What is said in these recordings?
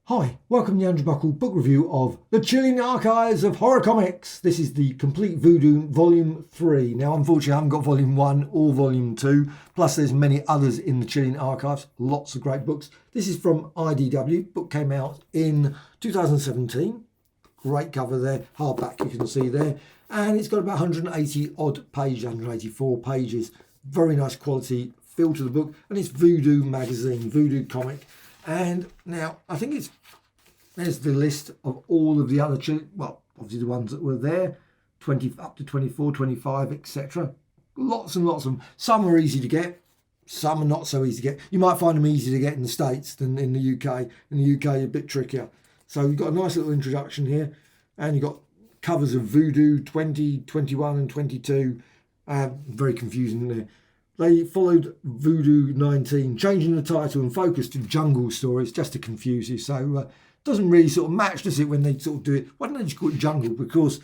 Hi, welcome to the Andrew Buckle book review of The Chilling Archives of Horror Comics. This is the complete Voodoo Volume 3. Now, unfortunately, I haven't got Volume 1 or Volume 2, plus there's many others in the Chilling Archives, lots of great books. This is from IDW, book came out in 2017. Great cover there, hardback you can see there. And it's got about 180 odd pages, 184 pages. Very nice quality feel to the book. And it's Voodoo magazine, Voodoo comic. And now I think there's the list of all of the other well, obviously the ones that were there, 20 up to 24, 25, etc. Lots and lots of them. Some are easy to get, some are not so easy to get. You might find them easier to get in the States than in the UK. In the UK, a bit trickier. So you've got a nice little introduction here, and you've got covers of Voodoo 20, 21 and 22. Very confusing there. They followed Voodoo 19, changing the title and focus to jungle stories just to confuse you. So it doesn't really sort of match, does it, when they sort of do it? Why don't they just call it jungle? Because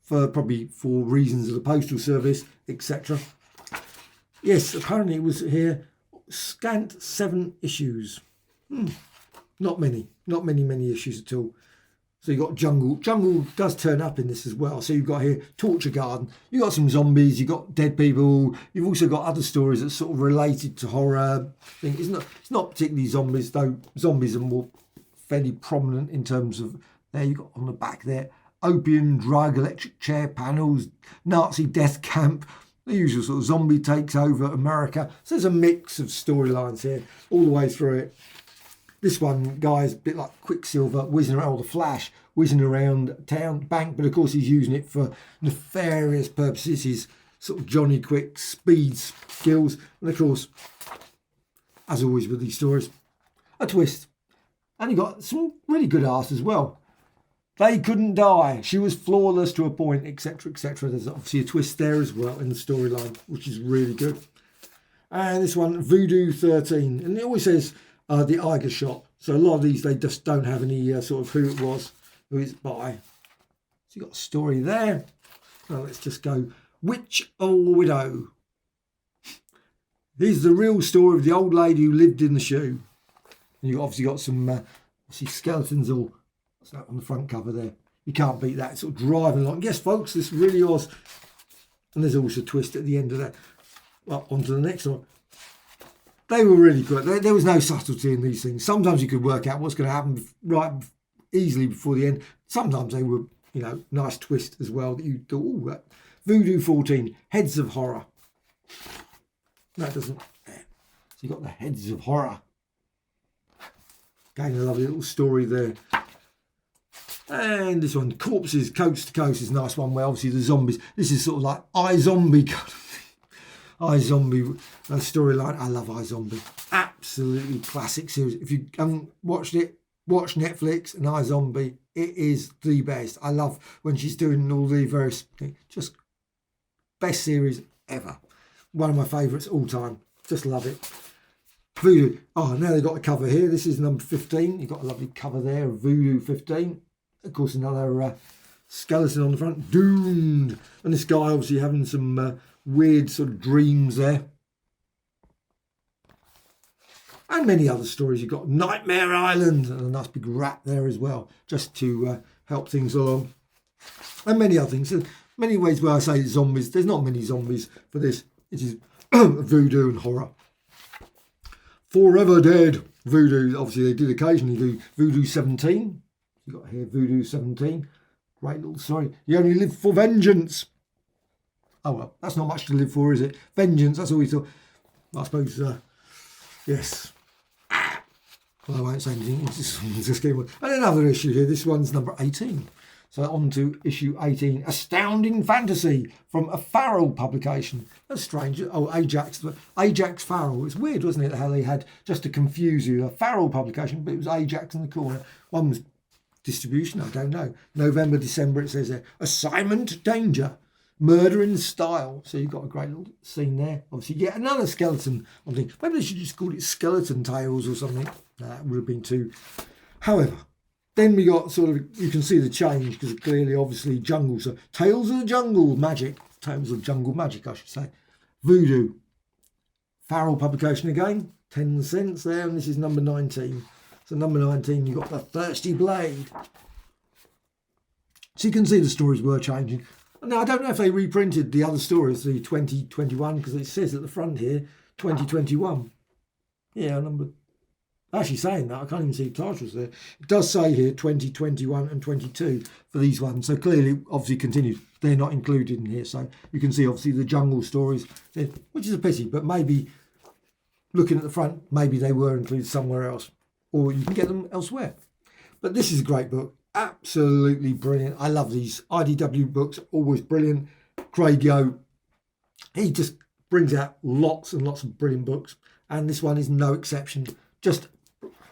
probably for reasons of the postal service, etc. Yes, apparently it was here, scant 7 issues. Not many issues at all. So you've got jungle. Jungle does turn up in this as well. So you've got here Torture Garden. You've got some zombies. You've got dead people. You've also got other stories that's sort of related to horror. It's not particularly zombies, though. Zombies are more fairly prominent in terms of, there you've got on the back there, opium, drug, electric chair panels, Nazi death camp. The usual sort of zombie takes over America. So there's a mix of storylines here all the way through it. This one, guy's a bit like Quicksilver, whizzing around, or the Flash, whizzing around town bank, but of course he's using it for nefarious purposes. His sort of Johnny Quick speed skills, and of course, as always with these stories, a twist. And you got some really good art as well. They couldn't die. She was flawless to a point, etc., etc. There's obviously a twist there as well in the storyline, which is really good. And this one, Voodoo 13, and it always says the Eiger shop. So a lot of these, they just don't have any sort of who it was, who it's by. So you've got a story there. Now let's just go Witch or Widow. Here's the real story of the old lady who lived in the shoe. And you've obviously got some skeletons or what's that on the front cover there. You can't beat that. It's sort of driving along. Yes, folks, this really was. And there's also a twist at the end of that. Well, on to the next one. They were really good. There was no subtlety in these things. Sometimes you could work out what's going to happen right easily before the end. Sometimes they were, nice twist as well that you thought, oh, Voodoo 14, Heads of Horror. No, it doesn't. So you've got the Heads of Horror. Again, a lovely little story there. And this one, Corpses Coast to Coast, is a nice one where obviously the zombies, this is sort of like iZombie kind of iZombie storyline. I love iZombie. Absolutely classic series. If you haven't watched it, watch Netflix and iZombie. It is the best. I love when she's doing all the various things. Just best series ever. One of my favourites all time. Just love it. Voodoo. Oh, now they've got a cover here. This is number 15. You've got a lovely cover there of Voodoo 15. Of course, another skeleton on the front. Doomed. And this guy obviously having some weird sort of dreams there. And many other stories. You've got Nightmare Island and a nice big rat there as well, just to help things along. And many other things. Many ways where I say zombies. There's not many zombies for this. It is voodoo and horror. Forever Dead. Voodoo. Obviously, they did occasionally do Voodoo 17. You've got here Voodoo 17. Great little story. You only live for vengeance. Oh, well, that's not much to live for, is it? Vengeance, that's all we thought. I suppose, yes. Well, I won't say anything. Just keep on. And another issue here. This one's number 18. So on to issue 18. Astounding Fantasy from a Farrell publication. That's strange. Oh, Ajax Farrell. It's weird, wasn't it, how they had, just to confuse you, a Farrell publication, but it was Ajax in the corner. One was distribution, I don't know. November, December, it says there. Assignment Danger. Murder in Style. So you've got a great little scene there. Obviously, yet another skeleton. I'm thinking, maybe they should just call it Skeleton Tales or something. That would have been too. However, then we got sort of, you can see the change because clearly, obviously, jungle. So Tales of the Jungle Magic. Tales of Jungle Magic, I should say. Voodoo. Farrell publication again. 10 cents there. And this is number 19. So So number 19, you've got The Thirsty Blade. So you can see the stories were changing. Now, I don't know if they reprinted the other stories, the 2021, because it says at the front here, 2021. Yeah, actually saying that, I can't even see titles there. It does say here 2021 and 22 for these ones. So clearly, obviously continued. They're not included in here. So you can see obviously the jungle stories, which is a pity, but maybe looking at the front, maybe they were included somewhere else, or you can get them elsewhere. But this is a great book. Absolutely brilliant. I love these IDW books, always brilliant. Craig Yo, he just brings out lots and lots of brilliant books, and this one is no exception. Just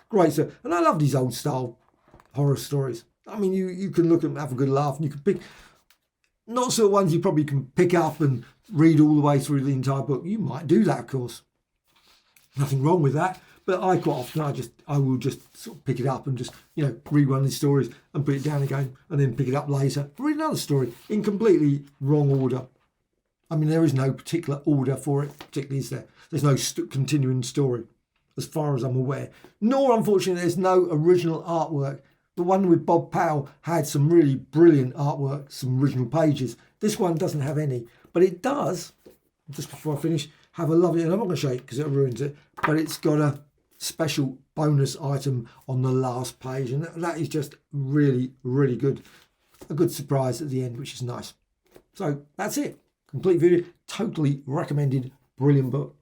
great stuff. And I love these old style horror stories. I mean, you can look at them, have a good laugh, and you can pick, not sort of ones you probably can pick up and read all the way through the entire book. You might do that, of course. Nothing wrong with that. But I quite often, I will just sort of pick it up and just, read one of these stories and put it down again and then pick it up later. Read another story in completely wrong order. I mean, there is no particular order for it, particularly is there. There's no continuing story, as far as I'm aware. Nor, unfortunately, there's no original artwork. The one with Bob Powell had some really brilliant artwork, some original pages. This one doesn't have any, but it does, just before I finish, have a lovely, and I'm not going to show it because it ruins it, but it's got a special bonus item on the last page, and that is just really, really good. A good surprise at the end, which is nice. So that's it. Complete video. Totally recommended. Brilliant book.